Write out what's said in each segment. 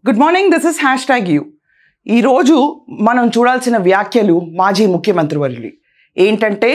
Good morning, this is #you. ఈరోజు మనం చూడాల్సిన వ్యాఖ్యలు మాజీ ముఖ్యమంత్రి వర్యులు ఏంటంటే,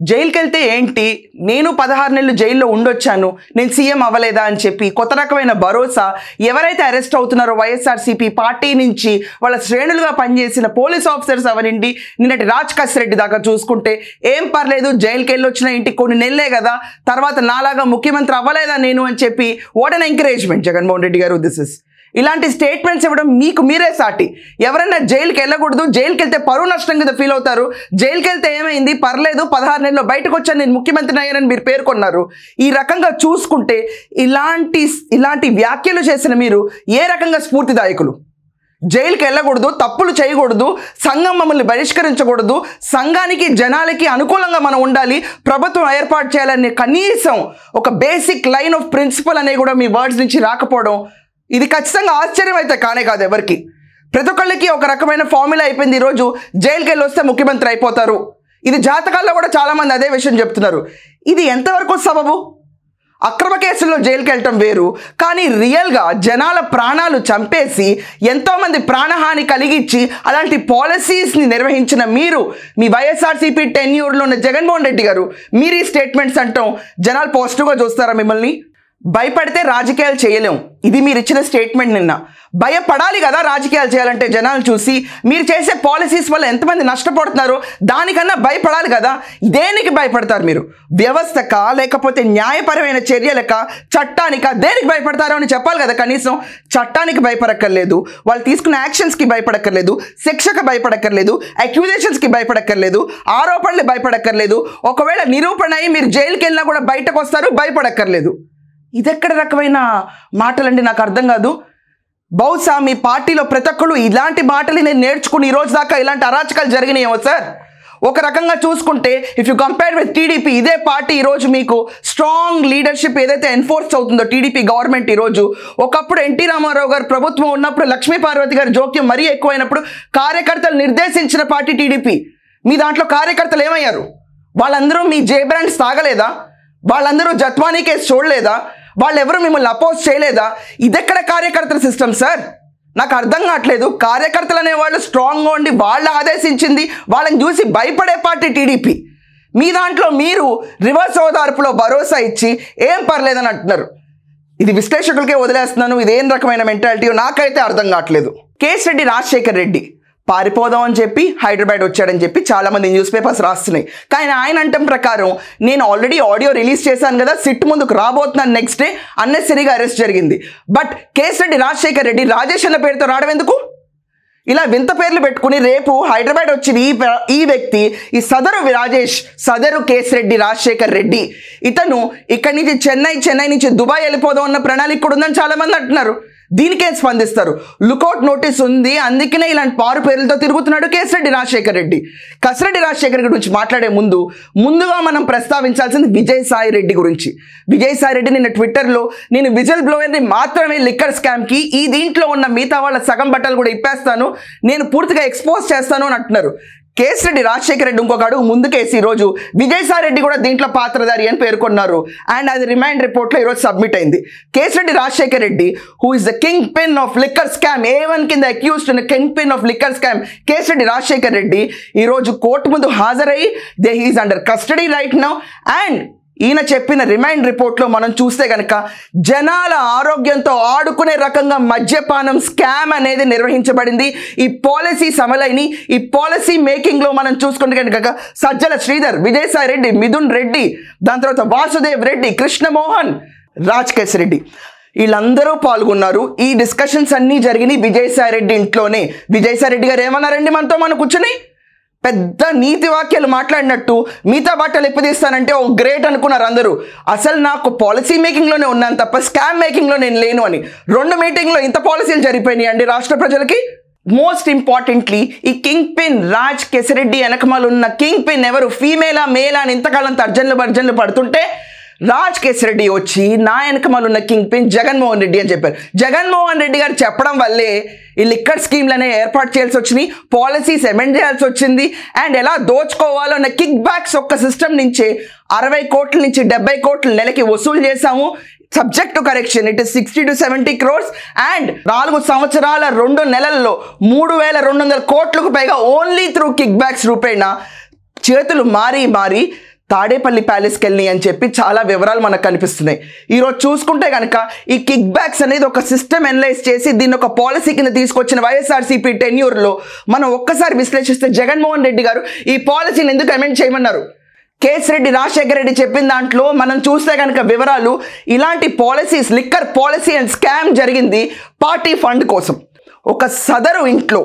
జైలుకి వెళ్తే ఏంటి, నేను 16 నెలలు జైల్లో ఉండొచ్చాను, నేను సీఎం అవ్వలేదా అని చెప్పి కొత్త రకమైన భరోసా ఎవరైతే అరెస్ట్ అవుతున్నారో వైఎస్ఆర్సీపీ పార్టీ నుంచి వాళ్ళ శ్రేణులుగా పనిచేసిన పోలీస్ ఆఫీసర్స్ అవనండి, నిన్నటి రాజ్ కసిరెడ్డి దాకా చూసుకుంటే ఏం పర్లేదు, జైలుకి వెళ్ళి వచ్చిన ఇంటికి కొన్ని నెలలే కదా, తర్వాత నాలాగా ముఖ్యమంత్రి అవ్వలేదా నేను అని చెప్పి what an encouragement Jaganmohan Reddy గారు. దిస్ ఇస్ ఇలాంటి స్టేట్మెంట్స్ ఇవ్వడం మీకు మీరే సాటి. ఎవరైనా జైలుకి వెళ్ళకూడదు, జైలుకి వెళ్తే పరువు నష్టం కింద ఫీల్ అవుతారు. జైలుకి వెళ్తే ఏమైంది, పర్లేదు 16 నెలల్లో బయటకు వచ్చాను, నేను ముఖ్యమంత్రిని అయ్యానని మీరు పేర్కొన్నారు. ఈ రకంగా చూసుకుంటే ఇలాంటి వ్యాఖ్యలు చేసిన మీరు ఏ రకంగా స్ఫూర్తిదాయకులు? జైలుకి వెళ్ళకూడదు, తప్పులు చేయకూడదు, సంఘం మమ్మల్ని బహిష్కరించకూడదు, సంఘానికి జనాలకి అనుకూలంగా మనం ఉండాలి, ప్రభుత్వం ఏర్పాటు చేయాలనే కనీసం ఒక బేసిక్ లైన్ ఆఫ్ ప్రిన్సిపల్ అనేది కూడా మీ వర్డ్స్ నుంచి రాకపోవడం, ఇది ఖచ్చితంగా ఆశ్చర్యం అయితే కానే కాదు ఎవరికి. ప్రతి ఒక్కళ్ళకి ఒక రకమైన ఫార్ములా అయిపోయింది. ఈరోజు జైలుకి వెళ్ళి వస్తే ముఖ్యమంత్రి అయిపోతారు. ఇది జాతకాల్లో కూడా చాలామంది అదే విషయం చెప్తున్నారు. ఇది ఎంతవరకు సబబు? అక్రమ కేసుల్లో జైలుకి వెళ్ళటం వేరు, కానీ రియల్గా జనాల ప్రాణాలు చంపేసి ఎంతోమంది ప్రాణహాని కలిగించి అలాంటి పాలసీస్ని నిర్వహించిన మీరు, మీ వైఎస్ఆర్సీపీ టెన్యూర్లో ఉన్న జగన్మోహన్ రెడ్డి గారు, మీరు ఈ స్టేట్మెంట్స్ అంటాం జనాలు పాజిటివ్గా చూస్తారా మిమ్మల్ని? భయపడితే రాజకీయాలు చేయలేం, ఇది మీరు ఇచ్చిన స్టేట్మెంట్. నిన్న భయపడాలి కదా రాజకీయాలు చేయాలంటే, జనాలు చూసి మీరు చేసే పాలసీస్ వల్ల ఎంతమంది నష్టపడుతున్నారో దానికన్నా భయపడాలి కదా. దేనికి భయపడతారు మీరు? వ్యవస్థకా, లేకపోతే న్యాయపరమైన చర్యలకా, చట్టానికా, దేనికి భయపడతారో అని చెప్పాలి కదా. కనీసం చట్టానికి భయపడక్కర్లేదు, వాళ్ళు తీసుకున్న యాక్షన్స్కి భయపడక్కర్లేదు, శిక్షకు భయపడక్కర్లేదు, అక్యూజేషన్స్కి భయపడక్కర్లేదు, ఆరోపణలు భయపడక్కర్లేదు, ఒకవేళ నిరూపణ అయ్యి మీరు జైలుకి వెళ్ళినా కూడా బయటకు వస్తారు, భయపడక్కర్లేదు. ఇదెక్కడ రకమైన మాటలండి, నాకు అర్థం కాదు. బహుశా మీ పార్టీలో ప్రతి ఒక్కరు ఇలాంటి మాటలు నేను నేర్చుకుని ఈరోజు దాకా ఇలాంటి అరాచకాలు జరిగినాయేమో సార్. ఒక రకంగా చూసుకుంటే if you compare with TDP, ఇదే పార్టీ ఈరోజు మీకు స్ట్రాంగ్ లీడర్షిప్ ఏదైతే ఎన్ఫోర్స్ అవుతుందో టీడీపీ గవర్నమెంట్ ఈరోజు, ఒకప్పుడు ఎన్టీ రామారావు గారు ప్రభుత్వం ఉన్నప్పుడు లక్ష్మీ పార్వతి గారి జోక్యం మరీ ఎక్కువైనప్పుడు కార్యకర్తలు నిర్దేశించిన పార్టీ టీడీపీ. మీ దాంట్లో కార్యకర్తలు ఏమయ్యారు? వాళ్ళందరూ మీ జే బ్రాండ్స్ తాగలేదా? వాళ్ళందరూ జత్వానీ కేసు చూడలేదా? వాళ్ళెవరూ మిమ్మల్ని అపోజ్ చేయలేదా? ఇదెక్కడ కార్యకర్తల సిస్టమ్ సార్? నాకు అర్థం కావట్లేదు. కార్యకర్తలు అనేవాళ్ళు స్ట్రాంగ్గా ఉండి వాళ్ళు ఆదేశించింది వాళ్ళని చూసి భయపడే పార్టీ టీడీపీ. మీ దాంట్లో మీరు రివర్స్ ఓదార్పులో భరోసా ఇచ్చి ఏం పర్లేదని అంటున్నారు. ఇది విశ్లేషకులకే వదిలేస్తున్నాను. ఇదేం రకమైన మెంటాలిటీ నాకైతే అర్థం కావట్లేదు. కేసిరెడ్డి రాజశేఖర్ రెడ్డి పారిపోదాం అని చెప్పి హైదరాబాద్ వచ్చాడని చెప్పి చాలామంది న్యూస్ పేపర్స్ రాస్తున్నాయి. కానీ ఆయన అంటం ప్రకారం నేను ఆల్రెడీ ఆడియో రిలీజ్ చేశాను కదా, సిట్ ముందుకు రాబోతున్నాను, నెక్స్ట్ డే అన్నెసరీగా అరెస్ట్ జరిగింది. బట్ కేసిరెడ్డి రాజశేఖర్ రెడ్డి రాజేష్ అన్న పేరుతో రావడం ఎందుకు? ఇలా వింత పేర్లు పెట్టుకుని రేపు హైదరాబాద్ వచ్చిన ఈ వ్యక్తి, ఈ సదరు కేసిరెడ్డి రాజశేఖర్ రెడ్డి, ఇతను ఇక్కడి నుంచి చెన్నై నుంచి దుబాయ్ వెళ్ళిపోదాం అన్న ప్రణాళిక కూడా ఉందని చాలామంది అంటున్నారు. దీనికే స్పందిస్తారు. లుకౌట్ నోటీస్ ఉంది, అందుకనే ఇలాంటి పారు పేర్లతో తిరుగుతున్నాడు కేసిరెడ్డి రాజశేఖర్ రెడ్డి. కసిరెడ్డి రాజశేఖర్ రెడ్డి గురించి మాట్లాడే ముందుగా మనం ప్రస్తావించాల్సింది విజయసాయి రెడ్డి గురించి. విజయసాయి రెడ్డి నిన్న ట్విట్టర్లో నేను విజిల్ బ్లోయర్ని మాత్రమే లిక్కర్ స్కామ్కి, ఈ దీంట్లో ఉన్న మిగతా వాళ్ళ సగం బట్టలు కూడా ఇప్పేస్తాను, నేను పూర్తిగా ఎక్స్పోజ్ చేస్తాను అని అంటున్నారు. కేసిరెడ్డి రాజశేఖర్ రెడ్డి ఇంకొక అడుగు ముందుకేసి ఈరోజు విజయసాయి రెడ్డి కూడా దీంట్లో పాత్రధారి అని పేర్కొన్నారు. అండ్ అది రిమాండ్ రిపోర్ట్లో ఈరోజు సబ్మిట్ అయింది. Kesireddy Rajasekhar Reddy who is the kingpin of liquor scam, A1 కింద accused in kingpin of liquor scam Kesireddy Rajasekhar Reddy ఈరోజు కోర్టు ముందు హాజరయ్యి he is under custody right now. And ఈయన చెప్పిన రిమైండ్ రిపోర్ట్లో మనం చూస్తే కనుక జనాల ఆరోగ్యంతో ఆడుకునే రకంగా మద్యపానం స్కామ్ అనేది నిర్వహించబడింది. ఈ పాలసీస్ అమలైన ఈ పాలసీ మేకింగ్లో మనం చూసుకుంటే కనుక సజ్జల శ్రీధర్, విజయసాయి రెడ్డి, మిథున్ రెడ్డి, దాని తర్వాత వాసుదేవ్ రెడ్డి, కృష్ణమోహన్, రాజ్ కేసిరెడ్డి, వీళ్ళందరూ పాల్గొన్నారు. ఈ డిస్కషన్స్ అన్నీ జరిగినాయి విజయసాయి రెడ్డి ఇంట్లోనే. విజయసాయి రెడ్డి గారు ఏమన్నారండి మనతో మనం కూర్చొని పెద్ద నీతి వాక్యాలు మాట్లాడినట్టు మిగతా బట్టలు ఎప్పుదీస్తానంటే ఓ గ్రేట్ అనుకున్నారు అందరూ. అసలు నాకు పాలసీ మేకింగ్లోనే ఉన్నాను తప్ప స్కామ్ మేకింగ్లో నేను లేను అని. 2 మీటింగ్లో ఇంత పాలసీలు జరిగిపోయినాయి అండి రాష్ట్ర ప్రజలకి. మోస్ట్ ఇంపార్టెంట్లీ ఈ కింగ్ పిన్ రాజ్ కేసిరెడ్డి వెనకమాలు ఉన్న కింగ్ పిన్ ఎవరు, ఫీమేలా మేలా అని ఇంతకాలం తర్జనలు పడుతుంటే రాజ్ కేసిరెడ్డి వచ్చి నా వెనకమాలు ఉన్న కింగ్ పిన్ జగన్మోహన్ రెడ్డి అని చెప్పారు. జగన్మోహన్ రెడ్డి గారు చెప్పడం వల్లే ఈ లిక్కర్ స్కీమ్లనే ఏర్పాటు చేయాల్సి వచ్చినాయి, పాలసీస్ అమెండ్ చేయాల్సి వచ్చింది. అండ్ ఎలా దోచుకోవాలో అన్న కిక్ బ్యాక్స్ ఒక్క సిస్టమ్ నుంచే 60 కోట్ల నుంచి 70 కోట్ల నెలకి వసూలు చేశాము. Subject to correction. It is 60 to 70 crores and 4 సంవత్సరాల 2 నెలల్లో 3,200 కోట్లకు పైగా ఓన్లీ త్రూ కిక్ బ్యాక్స్ రూపేణ చేతులు మారి తాడేపల్లి ప్యాలెస్కి వెళ్ళి అని చెప్పి చాలా వివరాలు మనకు కనిపిస్తున్నాయి. ఈరోజు చూసుకుంటే కనుక ఈ కిక్ బ్యాక్స్ అనేది ఒక సిస్టమ్ అనలైజ్ చేసి దీన్ని ఒక పాలసీ కింద తీసుకొచ్చిన వైఎస్ఆర్సీపీ టెన్యూర్లో మనం ఒక్కసారి విశ్లేషిస్తే జగన్మోహన్ రెడ్డి గారు ఈ పాలసీని ఎందుకు అమెండ్ చేయమన్నారు? కేసిరెడ్డి రాజశేఖర రెడ్డి చెప్పిన దాంట్లో మనం చూస్తే కనుక వివరాలు, ఇలాంటి policies liquor policy and scam జరిగింది పార్టీ ఫండ్ కోసం. ఒక సదరు ఇంట్లో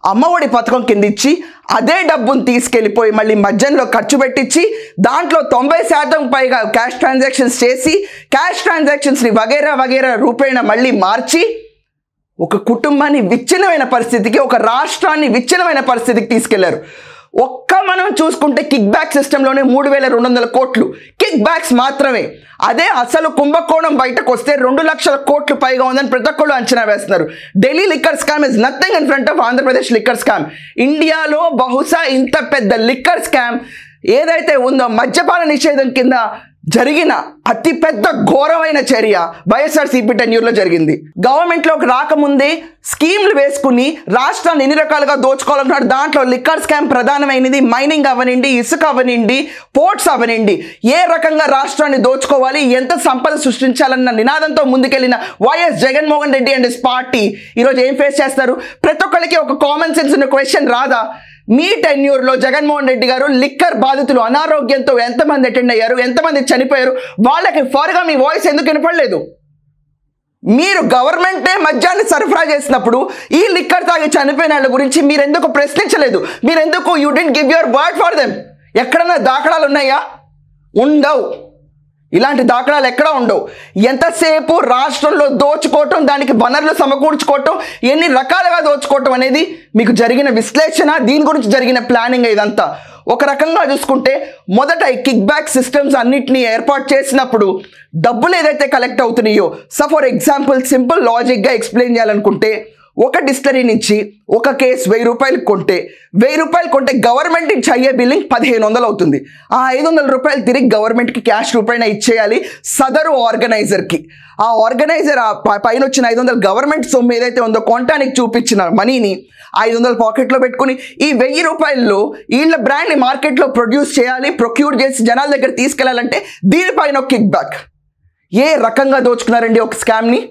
అమ్మఒడి పథకం కింద ఇచ్చి అదే డబ్బును తీసుకెళ్ళిపోయి మళ్ళీ మధ్యలో ఖర్చు పెట్టించి దాంట్లో 90% పైగా క్యాష్ ట్రాన్సాక్షన్స్ చేసి క్యాష్ ట్రాన్సాక్షన్స్ని వగేరా రూపేణ మళ్ళీ మార్చి ఒక కుటుంబాన్ని విచ్ఛిన్నమైన పరిస్థితికి, ఒక రాష్ట్రాన్ని విచ్ఛిన్నమైన పరిస్థితికి తీసుకెళ్లారు. మనం చూసుకుంటే కిక్ బ్యాక్ సిస్టంలోనే 3,200 కోట్లు కిక్ బ్యాక్స్ మాత్రమే. అదే అసలు కుంభకోణం బయటకు వస్తే 2 లక్షల కోట్లు పైగా ఉందని ప్రతి ఒక్కళ్ళు అంచనా వేస్తున్నారు. Delhi liquor scam is nothing in front of Andhra Pradesh liquor scam. ఇండియాలో బహుశా ఇంత పెద్ద లిక్కర్ స్కామ్ ఏదైతే ఉందో మద్యపాన నిషేధం కింద జరిగిన అతిపెద్ద ఘోరమైన చర్య వైఎస్ఆర్సీపీ టెన్యూర్లో జరిగింది. గవర్నమెంట్లోకి రాకముందే స్కీమ్లు వేసుకుని రాష్ట్రాన్ని ఎన్ని రకాలుగా దోచుకోవాలన్నాడు. దాంట్లో లిక్కర్ స్కామ్ ప్రధానమైనది. మైనింగ్ అవనండి, ఇసుక అవనండి, పోర్ట్స్ అవనండి, ఏ రకంగా రాష్ట్రాన్ని దోచుకోవాలి, ఎంత సంపద సృష్టించాలన్న నినాదంతో ముందుకెళ్లిన YS Jaganmohan Reddy and his party ఈరోజు ఏం ఫేస్ చేస్తారు? ప్రతి ఒక్కరికి ఒక కామన్ సెన్స్ ఉన్న క్వశ్చన్ రాదా? మీ టెన్యూర్లో జగన్మోహన్ రెడ్డి గారు లిక్కర్ బాధితులు అనారోగ్యంతో ఎంతమంది అటెండ్ అయ్యారు, ఎంతమంది చనిపోయారు, వాళ్ళకి ఫార్గా మీ వాయిస్ ఎందుకు వినపడలేదు? మీరు గవర్నమెంటే మద్యాన్ని సరఫరా చేసినప్పుడు ఈ లిక్కర్ తాగి చనిపోయిన వాళ్ళ గురించి మీరెందుకు ప్రశ్నించలేదు? మీరెందుకు you didn't give your word for them? ఎక్కడన్నా దాఖలాలు ఉన్నాయా? ఉండవు. ఇలాంటి దాఖలాలు ఎక్కడా ఉండవు. ఎంతసేపు రాష్ట్రంలో దోచుకోవటం, దానికి వనరులు సమకూర్చుకోవటం, ఎన్ని రకాలుగా దోచుకోవటం అనేది మీకు జరిగిన విశ్లేషణ, దీని గురించి జరిగిన ప్లానింగ్ ఇదంతా. ఒక రకంగా చూసుకుంటే మొదట ఈ కిక్ బ్యాక్ సిస్టమ్స్ అన్నిటినీ ఏర్పాటు చేసినప్పుడు డబ్బులు ఏదైతే కలెక్ట్ అవుతున్నాయో, ఫర్ ఎగ్జాంపుల్ సింపుల్ లాజిక్గా ఎక్స్ప్లెయిన్ చేయాలనుకుంటే ఒక డిస్టరీ నుంచి ఒక కేసు 1,000 రూపాయలు కొంటే 1,000 రూపాయలు కొంటే గవర్నమెంట్ ఇచ్చి అయ్యే బిల్లింగ్ 1,500 అవుతుంది. ఆ 500 రూపాయలు తిరిగి గవర్నమెంట్కి క్యాష్ రూపాయన ఇచ్చేయాలి సదరు ఆర్గనైజర్కి. ఆ ఆర్గనైజర్ పైన వచ్చిన 500 గవర్నమెంట్ సొమ్ము ఏదైతే ఉందో కొనటానికి చూపించిన మనీని 500 పాకెట్లో పెట్టుకుని ఈ 1,000 రూపాయల్లో వీళ్ళ బ్రాండ్ని మార్కెట్లో ప్రొడ్యూస్ చేయాలి, ప్రొక్యూర్ చేసి జనాల దగ్గర తీసుకెళ్లాలంటే దీనిపైన ఒక కిక్ బ్యాక్. ఏ రకంగా దోచుకున్నారండి ఒక స్కామ్ని?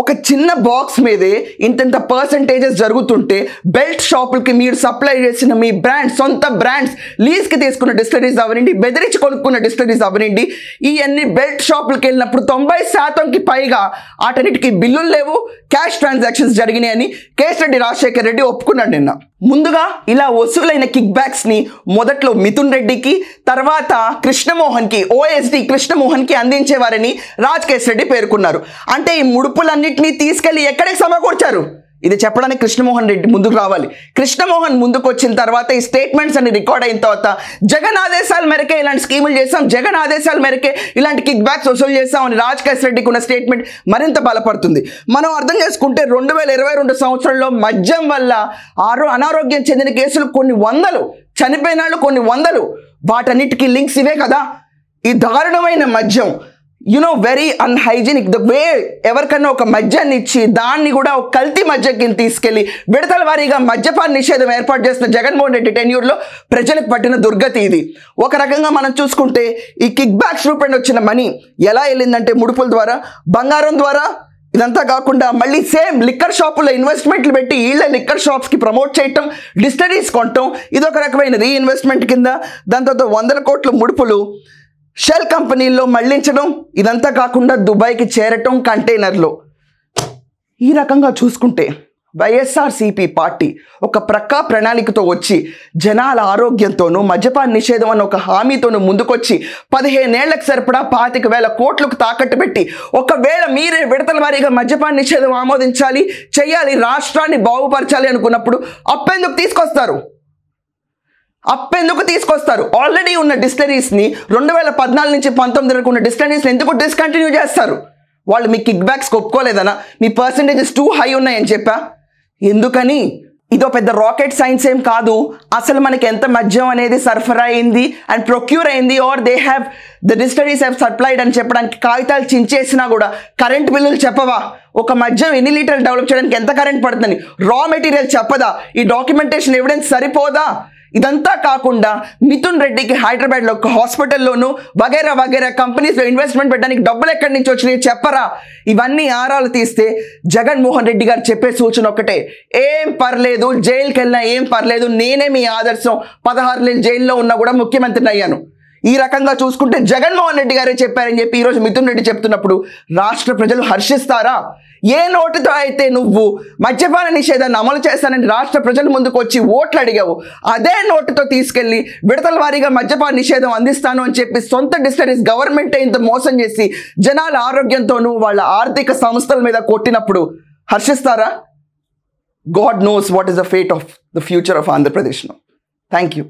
ఒక చిన్న బాక్స్ మీదే ఇంత పర్సంటేజెస్ జరుగుతుంటే బెల్ట్ షాపులకి మీరు సప్లై చేసిన మీ బ్రాండ్స్, సొంత బ్రాండ్స్ లీజ్కి తీసుకున్న డిస్టిలరీస్ అవనండి, బెదిరించి కొనుక్కున్న డిస్టిలరీస్ అవనండి, ఇవన్నీ బెల్ట్ షాపులకి వెళ్ళినప్పుడు 90%కి పైగా వాటన్నిటికీ బిల్లులు లేవు, క్యాష్ ట్రాన్సాక్షన్స్ జరిగినాయని కేసిరెడ్డి రాజశేఖర రెడ్డి ఒప్పుకున్నాడు నిన్న. ముందుగా ఇలా వసూలైన కిక్ బ్యాక్స్ని మొదట్లో మిథున్ రెడ్డికి, తర్వాత కృష్ణమోహన్కి, ఓఎస్డి కృష్ణమోహన్కి అందించేవారని రాజ్ రెడ్డి పేర్కొన్నారు. అంటే ఈ ముడుపులన్నింటినీ తీసుకెళ్లి ఎక్కడికి సమకూర్చారు? ఇది చెప్పడానికి కృష్ణమోహన్ రెడ్డి ముందుకు రావాలి. కృష్ణమోహన్ ముందుకు వచ్చిన తర్వాత ఈ స్టేట్మెంట్స్ అన్ని రికార్డ్ అయిన తర్వాత జగన్ ఆదేశాల మేరకే ఇలాంటి స్కీములు చేస్తాం, జగన్ ఆదేశాల మేరకే ఇలాంటి కిక్ బ్యాక్స్ వసూలు చేస్తాం అని రాజ్ రెడ్డికి ఉన్న స్టేట్మెంట్ మరింత బలపడుతుంది. మనం అర్థం చేసుకుంటే 2022 సంవత్సరంలో మద్యం వల్ల అనారోగ్యం చెందిన కేసులు కొన్ని వందలు, చనిపోయిన వాళ్ళు కొన్ని వందలు, వాటన్నిటికీ లింక్స్ ఇవే కదా. ఈ దారుణమైన మద్యం వెరీ అన్హైజీనిక్. ద వే ఎవరికన్నా ఒక మద్యాన్ని ఇచ్చి దాన్ని కూడా ఒక కల్తీ మద్యం కింద తీసుకెళ్లి విడతల వారీగా మద్యపాన నిషేధం ఏర్పాటు చేసిన జగన్మోహన్ రెడ్డి టెన్యూర్లో ప్రజలకు పట్టిన దుర్గతి ఇది. ఒక రకంగా మనం చూసుకుంటే ఈ కిక్ బ్యాక్స్ రూపంలో వచ్చిన మనీ ఎలా వెళ్ళిందంటే ముడుపుల ద్వారా, బంగారం ద్వారా, ఇదంతా కాకుండా మళ్ళీ సేమ్ లిక్కర్ షాపుల్లో ఇన్వెస్ట్మెంట్లు పెట్టి వీళ్ళ లిక్కర్ షాప్స్కి ప్రమోట్ చేయటం, డిస్టిలరీస్ కొనటం, ఇదొక రకమైన రీఇన్వెస్ట్మెంట్ కింద, దాని తర్వాత 100 కోట్ల ముడుపులు షెల్ కంపెనీల్లో మళ్లించడం, ఇదంతా కాకుండా దుబాయ్కి చేరటం కంటైనర్లో. ఈ రకంగా చూసుకుంటే వైఎస్ఆర్సీపీ పార్టీ ఒక ప్రక్కా ప్రణాళికతో వచ్చి జనాల ఆరోగ్యంతోనూ మద్యపాన నిషేధం అన్న ఒక హామీతోనూ ముందుకొచ్చి 15 ఏళ్లకు సరిపడా 25,000 కోట్లకు తాకట్టు పెట్టి ఒకవేళ మీరే విడతల వారీగా మద్యపాన నిషేధం ఆమోదించాలి, చెయ్యాలి, రాష్ట్రాన్ని బాగుపరచాలి అనుకున్నప్పుడు అప్పెందుకు తీసుకొస్తారు? ఆల్రెడీ ఉన్న డిస్టిలరీస్ని 2014 నుంచి 19 వరకు ఉన్న డిస్టిలరీస్ని ఎందుకు డిస్కంటిన్యూ చేస్తారు? వాళ్ళు మీ కిక్ బ్యాక్స్కి ఒప్పుకోలేదనా? మీ పర్సంటేజెస్ టూ హై ఉన్నాయని చెప్పా? ఎందుకని? ఇదో పెద్ద రాకెట్ సైన్స్ ఏం కాదు. అసలు మనకి ఎంత మద్యం అనేది సరఫరా అయింది అండ్ ప్రొక్యూర్ అయింది ఆర్ ద డిస్టరీస్ హ్యావ్ సప్లైడ్ అని చెప్పడానికి కాగితాలు చించేసినా కూడా కరెంట్ బిల్లులు చెప్పవా? ఒక మద్యం ఎన్ని లీటర్లు డెవలప్ చేయడానికి ఎంత కరెంట్ పడుతుంది? Raw material చెప్పదా? ఈ డాక్యుమెంటేషన్ ఎవిడెన్స్ సరిపోదా? ఇదంతా కాకుండా మిథున్ రెడ్డికి హైదరాబాద్లో ఒక హాస్పిటల్లోనూ వగైరా వగైరా కంపెనీస్లో ఇన్వెస్ట్మెంట్ పెట్టడానికి డబ్బులు ఎక్కడి నుంచి వచ్చినాయి చెప్పరా? ఇవన్నీ ఆరాలు తీస్తే జగన్మోహన్ రెడ్డి గారు చెప్పే సూచన ఒకటే, ఏం పర్లేదు, జైలుకి వెళ్ళినా ఏం పర్లేదు, నేనే మీ ఆదర్శం, 16 నెలలు జైల్లో ఉన్నా కూడా ముఖ్యమంత్రిని అయ్యాను. ఈ రకంగా చూసుకుంటే జగన్మోహన్ రెడ్డి గారే చెప్పారని చెప్పి ఈరోజు మిథున్ రెడ్డి చెప్తున్నప్పుడు రాష్ట్ర ప్రజలు హర్షిస్తారా? ఏ నోటుతో అయితే నువ్వు మద్యపాన నిషేధాన్ని అమలు చేస్తానని రాష్ట్ర ప్రజల ముందుకు వచ్చి ఓట్లు అడిగావు, అదే నోటుతో తీసుకెళ్లి విడతల వారీగా మద్యపాన నిషేధం అందిస్తాను అని చెప్పి సొంత డిస్టరీస్ గవర్నమెంటే ఇంత మోసం చేసి జనాల ఆరోగ్యంతోనూ వాళ్ళ ఆర్థిక సంస్థల మీద కొట్టినప్పుడు హర్షిస్తారా? God knows what is the fate of the future of Andhra Pradesh. Thank you.